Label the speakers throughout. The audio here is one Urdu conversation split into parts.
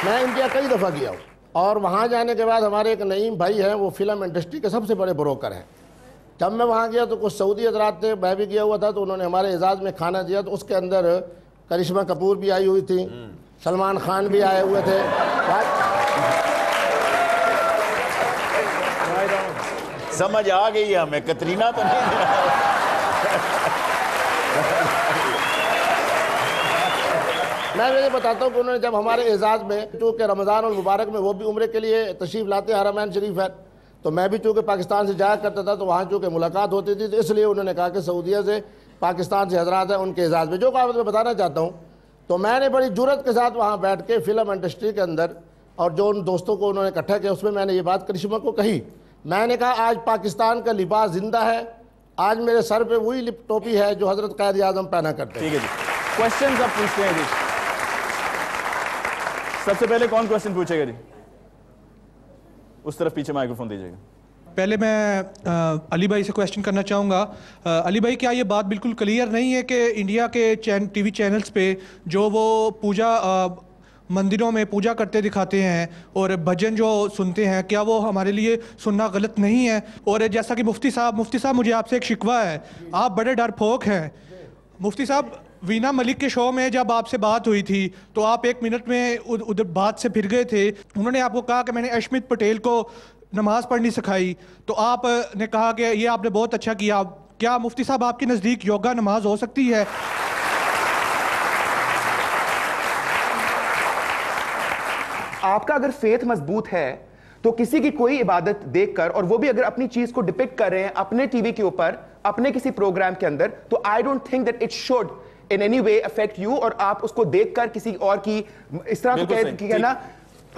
Speaker 1: میں انڈیا کئی دفعہ گیا ہوں اور وہاں جانے کے بعد ہمارے ایک نعیم بھائی ہیں، وہ فلم انڈسٹری کے سب سے بڑے بروکر ہیں. جب میں وہاں گیا تو کچھ سعودی حضرات تھے، میں بھی گیا ہوا تھا، تو انہوں نے ہمارے اعزاز میں کھانا دیا. تو اس کے اندر کرشمہ کپور بھی آئی ہوئی تھی، سلمان خان بھی آئے ہوئے تھے.
Speaker 2: سمجھ آ گئی ہمیں، کترینہ تو نہیں.
Speaker 1: میں یہ بتاتا ہوں کہ انہوں نے جب ہمارے اعزاز میں، چونکہ رمضان المبارک میں وہ بھی عمرے کے لیے تشریف لاتے، حرمین شریف ہے، تو میں بھی چونکہ پاکستان سے جایا کرتا تھا، تو وہاں چونکہ ملاقات ہوتی تھی، تو اس لیے انہوں نے کہا کہ سعودیہ سے پاکستان سے حضرات ہیں، ان کے اعزاز میں جو بات میں بتانا چاہتا ہوں. تو میں نے بڑی جرت کے ساتھ وہاں بیٹھ کے فلم انڈسٹری کے اندر اور جو ان دوستوں کو انہوں نے اکٹھا کیا، اس میں نے یہ بات کرشمہ کو کہی. میں نے کہا آج پاکستان کا لباس زندہ ہے، آج میرے سر پہ وہی ٹوپی ہے جو حضرت قائد اعظم پہنا کرتے ہیں.
Speaker 3: ٹھیک ہے جی، کوشچنز اب پوچھتے ہیں جی. سب سے پہلے کون کوشچن پوچھے گا جی؟ اس طرف پیچھے مائیکروفون دیجیے گا.
Speaker 4: پہلے میں علی بھائی سے کویسچن کرنا چاہوں گا. علی بھائی، کیا یہ بات بالکل کلیئر نہیں ہے کہ انڈیا کے ٹی وی چینلز پہ جو وہ پوجا مندروں میں پوجا کرتے دکھاتے ہیں اور بھجن جو سنتے ہیں، کیا وہ ہمارے لیے سننا غلط نہیں ہے؟ اور جیسا کہ مفتی صاحب مجھے آپ سے ایک شکوہ ہے، آپ بڑے ڈرپوک ہیں. مفتی صاحب، وینا ملک کے شو میں جب آپ سے بات ہوئی تھی تو آپ 1 منٹ میں ادھر بات سے پھر گئے تھے. انہوں نے آپ کو کہا کہ میں نے اشمت پٹیل کو نماز پڑھنی سکھائی، تو آپ نے کہا کہ یہ آپ نے بہت اچھا کیا. کیا مفتی صاحب آپ کے نزدیک یوگا نماز ہو سکتی ہے؟
Speaker 5: آپ کا اگر فیتھ مضبوط ہے تو کسی کی کوئی عبادت دیکھ کر، اور وہ بھی اگر اپنی چیز کو ڈپکٹ کر رہے ہیں اپنے ٹی وی کے اوپر اپنے کسی پروگرام کے اندر، تو I don't think that it should in any way affect you, اور آپ اس کو دیکھ کر کسی اور کی اس طرح کہنا.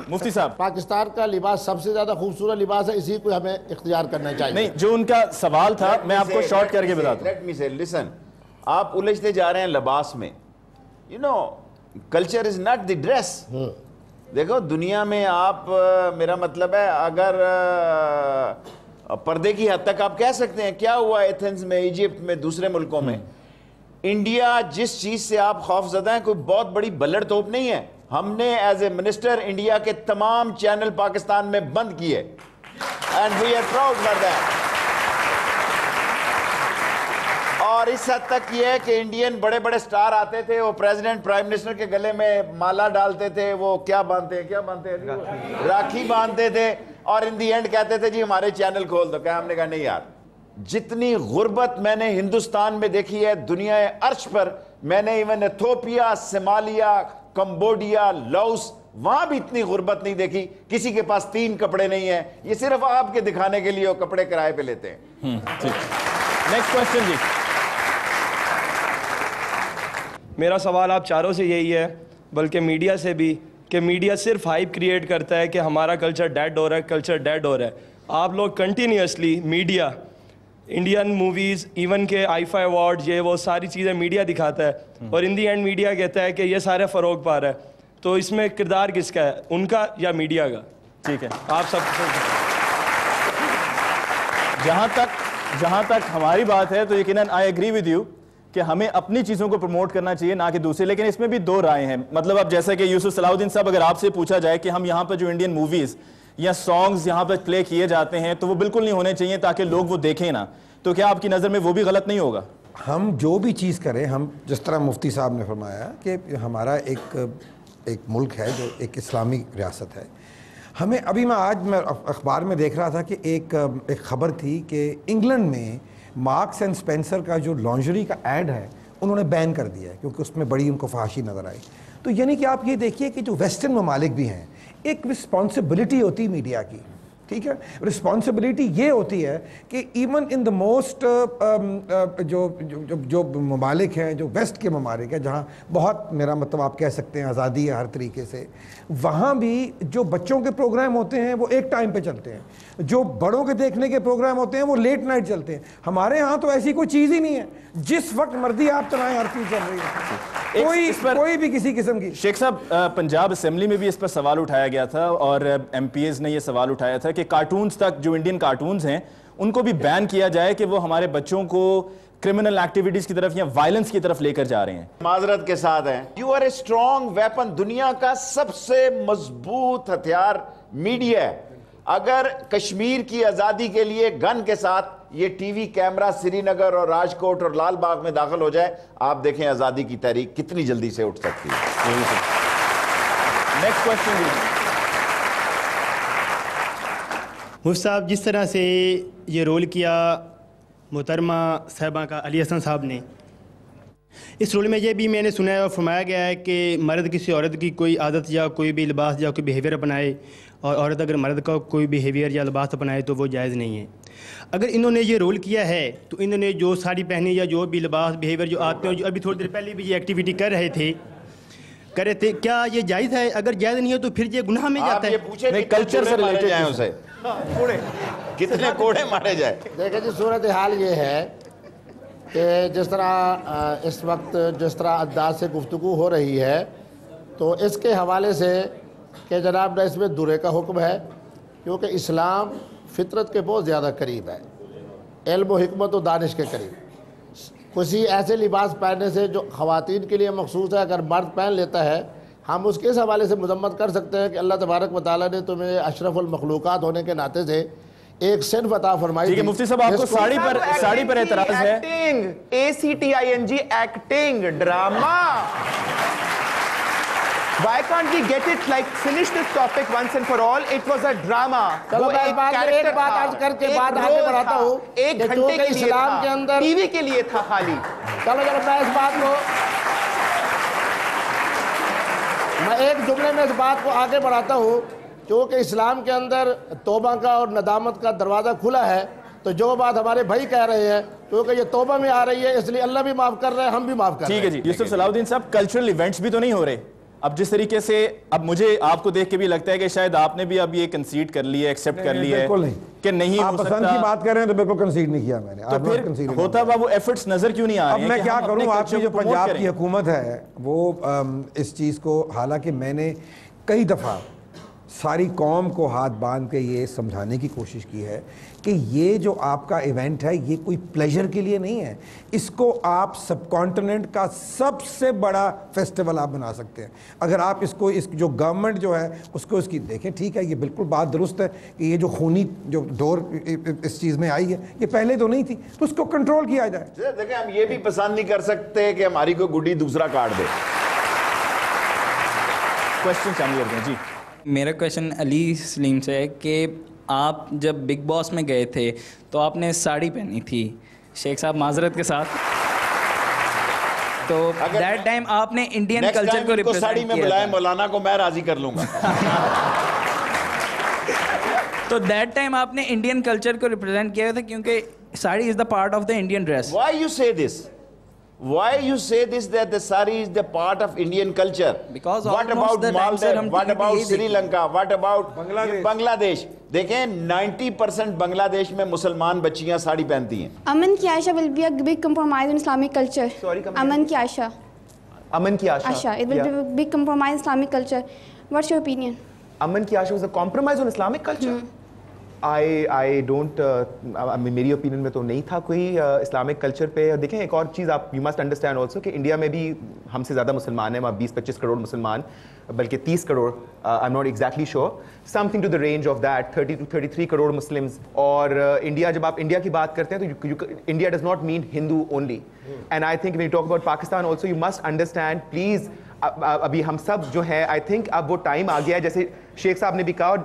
Speaker 3: مفتی صاحب،
Speaker 1: پاکستان کا لباس سب سے زیادہ خوبصورت لباس ہے، اسی کو ہمیں اختیار کرنا چاہیے.
Speaker 3: نہیں، جو ان کا سوال تھا میں آپ کو شارٹ کر کے بتاتا ہوں.
Speaker 2: لیٹ می سے لسن، آپ الجھتے جا رہے ہیں لباس میں. You know culture is not the dress. دیکھو دنیا میں آپ، میرا مطلب ہے اگر پردے کی حد تک آپ کہہ سکتے ہیں کیا ہوا ایتھنز میں، ایجپٹ میں، دوسرے ملکوں میں. انڈیا جس چیز سے آپ خوف زدہ ہیں کوئی بہت بڑی بلڑ توپ نہیں ہے. ہم نے ایز اے منسٹر انڈیا کے تمام چینل پاکستان میں بند کیے، and we are proud for that. اور اس حد تک یہ ہے کہ انڈین بڑے بڑے سٹار آتے تھے، وہ پریزیڈنٹ پرائم منسٹر کے گلے میں مالا ڈالتے تھے، وہ کیا باندھتے ہیں راکھی باندھتے تھے، اور ان دی اینڈ کہتے تھے جی ہمارے چینل کھول دو. کیا ہم نے کہا نہیں یار. جتنی غربت میں نے ہندوستان میں دیکھی ہے دنیا عرش پر، میں نے even Ethiopia, Somalia, Cambodia, Laos, وہاں بھی اتنی غربت نہیں دیکھی. کسی کے پاس 3 کپڑے نہیں ہیں. یہ صرف آپ کے دکھانے کے لیے وہ کپڑے کرائے پہ لیتے ہیں.
Speaker 3: نیکسٹ کوشچن جی.
Speaker 6: میرا سوال آپ چاروں سے یہی ہے، بلکہ میڈیا سے بھی، کہ میڈیا صرف ہائپ کریٹ کرتا ہے کہ ہمارا کلچر ڈیڈ ہو رہا ہے، کلچر ڈیڈ ہو رہا ہے. آپ لوگ continuously media, Indian movies, even کہ آئیفا ایوارڈ، یہ وہ ساری چیزیں میڈیا دکھاتا ہے، اور ان دی اینڈ میڈیا کہتا ہے کہ یہ سارے فروغ پا رہا ہے. تو اس میں کردار کس کا ہے، ان کا یا میڈیا کا؟
Speaker 3: ٹھیک ہے.
Speaker 6: آپ سب
Speaker 3: جہاں تک ہماری بات ہے تو یقیناً آئی ایگری ود یو کہ ہمیں اپنی چیزوں کو پروموٹ کرنا چاہیے، نہ کہ دوسرے. لیکن اس میں بھی 2 رائے ہیں. مطلب اب جیسا کہ یوسف صلاح الدین صاحب، اگر آپ سے پوچھا جائے کہ ہم یہاں پر جو انڈین موویز یا سانگز یہاں پر پلے کیے جاتے ہیں تو وہ بالکل نہیں ہونے چاہیے تاکہ لوگ وہ دیکھیں نا، تو کیا آپ کی نظر میں وہ بھی غلط نہیں ہوگا؟
Speaker 7: ہم جو بھی چیز کریں، ہم جس طرح مفتی صاحب نے فرمایا کہ ہمارا ایک ملک ہے جو ایک اسلامی ریاست ہے. ہمیں ابھی میں اخبار میں دیکھ رہا تھا کہ ایک خبر تھی کہ انگلینڈ میں مارکس اینڈ سپینسر کا جو لانجری کا ایڈ ہے انہوں نے بین کر دیا ہے، کیونکہ اس میں بڑی ان کو فحاشی نظر آئی. تو یعنی کہ آپ یہ دیکھیے کہ جو ویسٹرن ممالک بھی ہیں، ایک رسپانسبلٹی ہوتی میڈیا کی، ٹھیک ہے. رسپانسبلٹی یہ ہوتی ہے کہ ایون ان دا موسٹ جو ممالک ہیں، جو ویسٹ کے ممالک ہیں، جہاں بہت، میرا مطلب آپ کہہ سکتے ہیں آزادی ہے ہر طریقے سے، وہاں بھی جو بچوں کے پروگرام ہوتے ہیں وہ ایک ٹائم پہ چلتے ہیں، جو بڑوں کے دیکھنے کے پروگرام ہوتے ہیں وہ لیٹ نائٹ چلتے ہیں. ہمارے ہاں تو ایسی کوئی چیز ہی نہیں ہے، جس وقت مرضی آپ چلائیں ہر چیز چل رہی ہے، کوئی بھی کسی قسم کی.
Speaker 3: شیخ صاحب، پنجاب اسمبلی میں بھی اس پر سوال اٹھایا گیا تھا، اور ایم پی ایز نے یہ سوال اٹھایا تھا کہ کارٹونز تک، جو انڈین کارٹونز ہیں ان کو بھی بین کیا جائے کہ وہ ہمارے بچوں کو کرمنل ایکٹیویٹیز کی طرف یا وائلنس کی طرف لے کر جا رہے ہیں.
Speaker 2: معذرت کے ساتھ ہیں. You are a strong weapon. دنیا کا سب سے مضبوط ہتھیار میڈیا ہے. اگر کشمیر کی آزادی کے لیے گن کے ساتھ یہ ٹی وی کیمرہ سری نگر اور راجکوٹ اور لال باغ میں داخل ہو جائے, آپ دیکھیں آزادی کی تحریک کتنی جلدی سے اٹھ سکتی ہے.
Speaker 3: Next question.
Speaker 8: مفتی صاحب, جس طرح سے یہ رول کیا محترمہ صاحبہ کا علی حسن صاحب نے, اس رول میں یہ بھی میں نے سنا ہے اور فرمایا گیا ہے کہ مرد کسی عورت کی کوئی عادت یا کوئی بھی لباس یا کوئی بیہیویئر اپنائے اور عورت اگر مرد کا کوئی بیہیویئر یا لباس اپنائے تو وہ جائز نہیں ہے. اگر انہوں نے یہ رول کیا ہے تو انہوں نے جو ساڑی پہنی یا جو بھی لباس بیہیویئر جو آتے ہیں, جو ابھی تھوڑی دیر پہلے بھی یہ ایکٹیویٹی کر رہے تھے, کیا یہ جائز ہے؟ اگر جائز نہیں ہے تو پھر یہ گناہ میں جاتا ہے.
Speaker 2: آپ یہ پوچھیں کہ کلچر سے ریلیٹڈ جائیں اسے کتنے کوڑے مارے جائے.
Speaker 1: دیکھیں جی, صورتحال یہ ہے کہ جس طرح اس وقت جس طرح انداز سے گفتگو ہو رہی ہے تو اس کے حوالے سے کہ جناب اس میں درے کا حکم ہے, کیونکہ اسلام فطرت کے بہت زیادہ قریب ہے, علم و حکمت و دانش کے قریب. کسی ایسے لباس پہننے سے جو خواتین کے لیے مخصوص ہے, اگر مرد پہن لیتا ہے, ہم اس کے اس حوالے سے مذمت کر سکتے ہیں کہ اللہ تبارک و تعالیٰ نے تمہیں اشرف المخلوقات ہونے کے ناطے سے ایک صنف عطا فرمائی.
Speaker 3: ٹھیک ہے مفتی صاحب, آپ کو ساڑی پر اعتراض ہے.
Speaker 5: ACTING acting, drama. Why can't we get it like finish this topic once and for all? It was a drama.
Speaker 1: چلو میں ایک بات عرض کر کے بات آگے بڑھاتا ہوں.
Speaker 5: ایک گھنٹے کے لیے
Speaker 1: اسلام کے اندر
Speaker 5: ٹی وی کے لیے تھا خالی.
Speaker 1: چلو میں اس بات کو ایک جملے میں اس بات کو آگے بڑھاتا ہوں. کیونکہ اسلام کے اندر توبہ کا اور ندامت کا دروازہ کھلا ہے, تو جو بات ہمارے بھائی کہہ رہے ہیں کیونکہ یہ توبہ میں آ رہی ہے, اس لیے اللہ بھی معاف کر رہے ہیں, ہم بھی معاف کر رہے ہیں.
Speaker 3: ٹھیک ہے جی. یوسف صلاح الدین صاحب, کلچرل ایونٹس بھی تو نہیں ہو رہے اب جس طریقے سے. اب مجھے آپ کو دیکھ کے بھی لگتا ہے کہ شاید آپ نے بھی اب یہ کنسیڈ کر لی ہے, ایکسیپٹ کر لی ہے کہ نہیں ہو سکتا.
Speaker 7: آپ پسند کی بات کر رہے ہیں تو بالکل کنسیڈ نہیں کیا میں نے.
Speaker 3: تو پھر ہوتا ہوا وہ ایفرٹس نظر کیوں نہیں آ رہے ہیں؟
Speaker 7: اب میں کیا کروں, آپ کی جو پنجاب کی حکومت ہے وہ اس چیز کو, حالانکہ میں نے کئی دفعہ ساری قوم کو ہاتھ باندھ کے یہ سمجھانے کی کوشش کی ہے کہ یہ جو آپ کا ایونٹ ہے یہ کوئی پلیجر کے لیے نہیں ہے, اس کو آپ سب کانٹیننٹ کا سب سے بڑا فیسٹیول آپ بنا سکتے ہیں. اگر آپ اس کو, اس جو گورنمنٹ جو ہے اس کو اس کی دیکھیں, ٹھیک ہے یہ بالکل بات درست ہے کہ یہ جو خونی جو دور اس چیز میں آئی ہے یہ پہلے تو نہیں تھی, تو اس کو کنٹرول کیا جائے.
Speaker 2: دیکھیں ہم یہ بھی پسند نہیں کر سکتے کہ ہماری کوئی گڈی دوسرا کاٹ دے.
Speaker 3: کوشچن شامل کرتے ہیں جی.
Speaker 9: میرا کویشچن علی سلیم سے ہے کہ آپ جب بگ باس میں گئے تھے تو آپ نے ساڑی پہنی تھی, شیخ صاحب معذرت کے ساتھ, تو دیٹ ٹائم آپ نے انڈین کلچر کو ریپرزینٹ
Speaker 2: ساڑی میں بلائے مولانا کو میں راضی کر لوں گا.
Speaker 9: تو دیٹ ٹائم آپ نے انڈین کلچر کو ریپرزینٹ کیا تھا کیونکہ sari is the part of the Indian dress.
Speaker 2: Why you say this? Why you say this that the sari is the part of Indian culture?
Speaker 9: Because
Speaker 2: what about Maldives? What about Sri Lanka? What about Bangladesh? دیکھیں 90% بنگلہ دیش میں مسلمان بچیاں ساڑی پہنتی ہیں.
Speaker 10: امن کی عائشہ will be a big compromise in Islamic culture. امن کی عائشہ.
Speaker 5: امن کی عائشہ.
Speaker 10: It will be a big compromise in Islamic culture. What's your opinion?
Speaker 5: امن کی عائشہ was a compromise on Islamic culture. I don't میری اوپینین میں تو نہیں تھا کوئی اسلامک کلچر پہ. دیکھیں ایک اور چیز آپ یو مسٹ انڈرسٹینڈ آلسو کہ انڈیا میں بھی ہم سے زیادہ مسلمان ہیں, وہاں 20-25 کروڑ مسلمان, بلکہ 30 crore, I am not exactly sure, something to the range of that, 30 to 33 crore Muslims. اور انڈیا, جب آپ انڈیا کی بات کرتے ہیں تو India does not mean Hindu only. And I think when you talk about Pakistan also you must understand please. ابھی ہم سب جو ہے آئی تھنک اب وہ ٹائم آ گیا ہے, جیسے شیخ صاحب نے بھی کہا,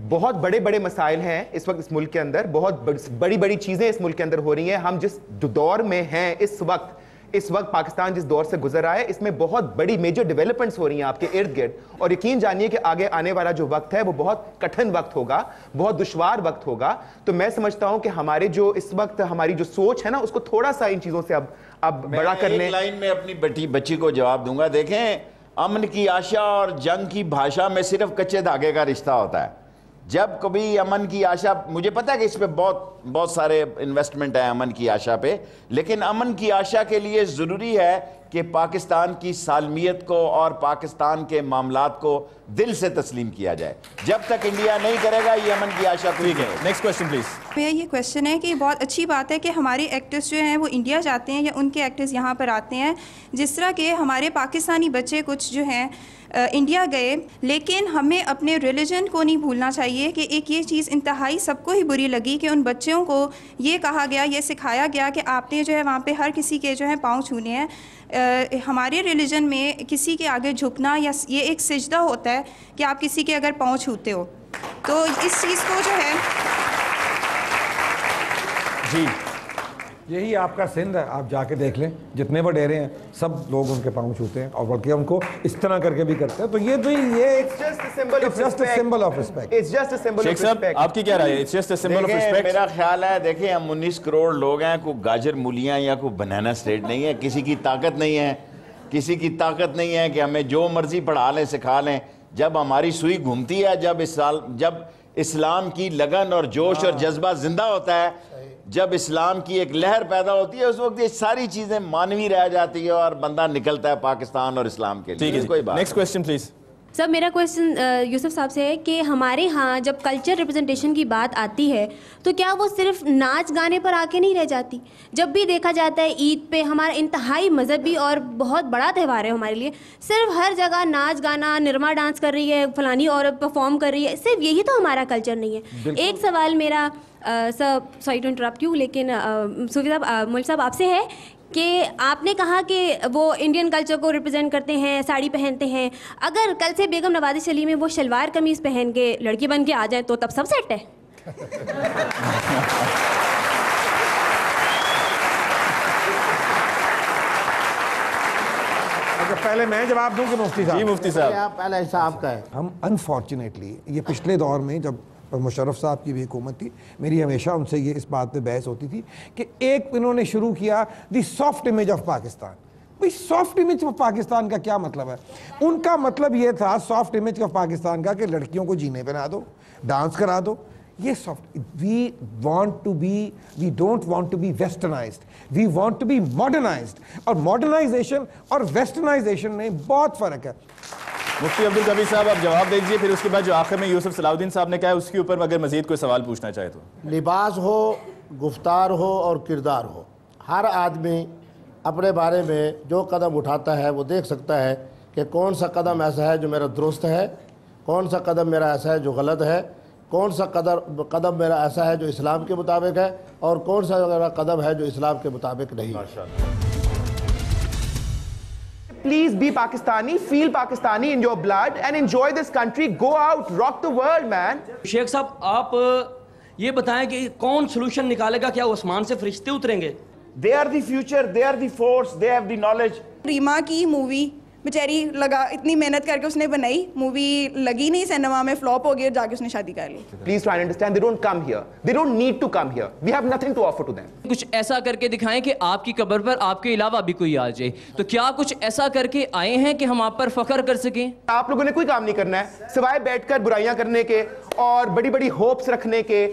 Speaker 5: بہت بڑے بڑے مسائل ہیں اس وقت اس ملک کے اندر, بہت بڑی بڑی چیزیں اس ملک کے اندر ہو رہی ہیں. ہم جس دور میں ہیں اس وقت پاکستان جس دور سے گزر رہا ہے اس میں بہت بڑی میجر ڈیولپمنٹس ہو رہی ہیں آپ کے ارد گرد, اور یقین جانیے کہ آگے آنے والا جو وقت ہے وہ بہت کٹھن وقت ہوگا, بہت دشوار وقت ہوگا. تو میں سمجھتا ہوں کہ ہمارے جو اس وقت ہماری جو سوچ ہے نا اس کو تھوڑا سا ان چیزوں سے اب بڑا کر لیں.
Speaker 2: ایک لائن میں اپنی بچی کو جواب دوں گا. دیکھیں امن کی آشا اور جنگ کی بھاشا میں صرف کچے دھاگے کا رشتہ ہوتا ہے. جب کبھی امن کی آشا, مجھے پتا ہے کہ اس پہ بہت سارے انویسٹمنٹ ہیں امن کی آشا پہ, لیکن امن کی آشا کے لیے ضروری ہے کہ پاکستان کی سالمیت کو اور پاکستان کے معاملات کو دل سے تسلیم کیا جائے. جب تک انڈیا نہیں کرے گا یہ امن کی آشا.
Speaker 3: ٹھیک ہے, نیکسٹ کویسچن پلیز.
Speaker 11: میرا یہ کویشچن ہے کہ بہت اچھی بات ہے کہ ہمارے ایکٹرس جو ہیں وہ انڈیا جاتے ہیں یا ان کے ایکٹرس یہاں پر آتے ہیں، جس طرح کہ ہمارے پاکستانی بچے کچھ جو ہیں انڈیا گئے، لیکن ہمیں اپنے ریلیجن کو نہیں بھولنا چاہیے کہ ایک یہ چیز انتہائی سب کو ہی بری لگی کہ ان بچوں کو یہ کہا گیا، یہ سکھایا گیا کہ آپ نے جو ہے وہاں پہ ہر کسی کے جو ہے پاؤں چھونے ہیں۔ ہمارے ریلیجن میں کسی کے آگے جھکنا یا یہ ایک سجدہ ہوتا ہے کہ آپ کسی کے اگر پاؤں چھوتے ہو، تو اس چیز کو جو ہے
Speaker 7: جی یہی آپ کا سندھ ہے، آپ جا کے دیکھ لیں جتنے وہ ڈیرے ہیں سب لوگ ان کے پاؤں چھوتے ہیں اور بلکہ ان کو اس طرح کر کے بھی کرتے ہیں، تو یہ
Speaker 3: شیخ صاحب آپ کی کیا رائے ہے؟
Speaker 2: میرا خیال ہے دیکھیں ہم 19 کروڑ لوگ ہیں، کوئی گاجر مولیاں یا کوئی بنانا اسٹیٹ نہیں ہے، کسی کی طاقت نہیں ہے، کسی کی طاقت نہیں ہے کہ ہمیں جو مرضی پڑھا لیں سکھا لیں۔ جب ہماری سوئی گھومتی ہے، جب اسلام کی لگن اور جوش اور جذبہ زندہ ہوتا ہے، جب اسلام کی ایک لہر پیدا ہوتی ہے، اس وقت یہ ساری چیزیں مانوی رہ جاتی ہے اور بندہ نکلتا ہے پاکستان اور اسلام کے لیے۔ کوئی بات
Speaker 3: نیکسٹ کویسچن پلیز۔
Speaker 12: سر میرا کویسچن یوسف صاحب سے ہے کہ ہمارے ہاں جب کلچر ریپرزنٹیشن کی بات آتی ہے تو کیا وہ صرف ناچ گانے پر آ کے نہیں رہ جاتی؟ جب بھی دیکھا جاتا ہے عید پہ، ہمارا انتہائی مذہبی اور بہت بڑا تہوار ہے ہمارے لیے، صرف ہر جگہ ناچ گانا، نرما ڈانس کر رہی ہے، فلانی عورت پرفارم کر رہی ہے، صرف یہی تو ہمارا کلچر نہیں ہے۔ ایک سوال میرا sir sorry to interrupt you, لیکن صوفی صاحب ملک صاحب آپ سے ہے کہ آپ نے کہا کہ وہ انڈین کلچر کو ریپرزینٹ کرتے ہیں، ساڑی پہنتے ہیں، اگر کل سے بیگم نوازی شلی میں وہ شلوار قمیض پہن کے لڑکی بن کے آ جائیں تو تب سب سیٹ ہے؟
Speaker 7: پہلے میں جواب دوں کہ مفتی صاحب؟
Speaker 3: جی مفتی صاحب
Speaker 1: پہلا حصہ آپ کا ہے۔
Speaker 7: ہم انفارچونیٹلی یہ پچھلے دور میں جب مشرف صاحب کی بھی حکومت تھی، میری ہمیشہ ان سے یہ اس بات پہ بحث ہوتی تھی کہ ایک انہوں نے شروع کیا دی سافٹ امیج آف پاکستان۔ بھئی سافٹ امیج آف پاکستان کا کیا مطلب ہے؟ ان کا مطلب یہ تھا سافٹ امیج آف پاکستان کا کہ لڑکیوں کو جینے پہ نہ دو، ڈانس کرا دو۔ یہ soft we don't want to be westernised, we want to be modernised, اور ماڈرنائزیشن اور ویسٹرنائزیشن میں بہت فرق ہے۔
Speaker 3: مفتی عبدالکبیر صاحب آپ جواب دیجئے، پھر اس کے بعد جو آخر میں یوسف صلاح الدین صاحب نے کہا ہے اس کے اوپر اگر مزید کوئی سوال پوچھنا چاہے تو۔
Speaker 1: لباس ہو، گفتار ہو اور کردار ہو، ہر آدمی اپنے بارے میں جو قدم اٹھاتا ہے وہ دیکھ سکتا ہے کہ کون سا قدم ایسا ہے جو میرا درست ہے، کون سا قدم میرا ایسا ہے جو غلط ہے، کون سا قدم میرا ایسا ہے جو اسلام کے مطابق ہے، اور کون سا میرا قدم ہے جو اسلام کے مطابق نہیں ہے۔
Speaker 5: Please be Pakistani, feel Pakistani in your blood and enjoy this country. Go out, rock the world, man.
Speaker 13: شیخ صاحب آپ یہ بتائیں کہ کون سلوشن نکالے گا؟ کیا آسمان سے فرشتے اتریں گے؟
Speaker 2: They are the future, they are the force, they have the knowledge.
Speaker 11: Reema کی مووی بیچاری لگا اتنی محنت کر کے اس نے بنائی، مووی لگی نہیں سینما میں، فلوپ ہو گئی اور جا کے اس نے شادی کر لی۔
Speaker 5: Please try and understand, they don't come here. They don't need to come here. We have nothing to offer to them.
Speaker 13: کچھ ایسا کر کے دکھائیں کہ آپ کی قبر پر آپ کے علاوہ بھی کوئی آ جائے، تو کیا کچھ ایسا کر کے آئے ہیں کہ ہم آپ پر فخر کر سکیں؟
Speaker 5: آپ لوگوں نے کوئی کام نہیں کرنا ہے سوائے بیٹھ کر برائیاں کرنے کے اور بڑی بڑی ہوپس رکھنے کے۔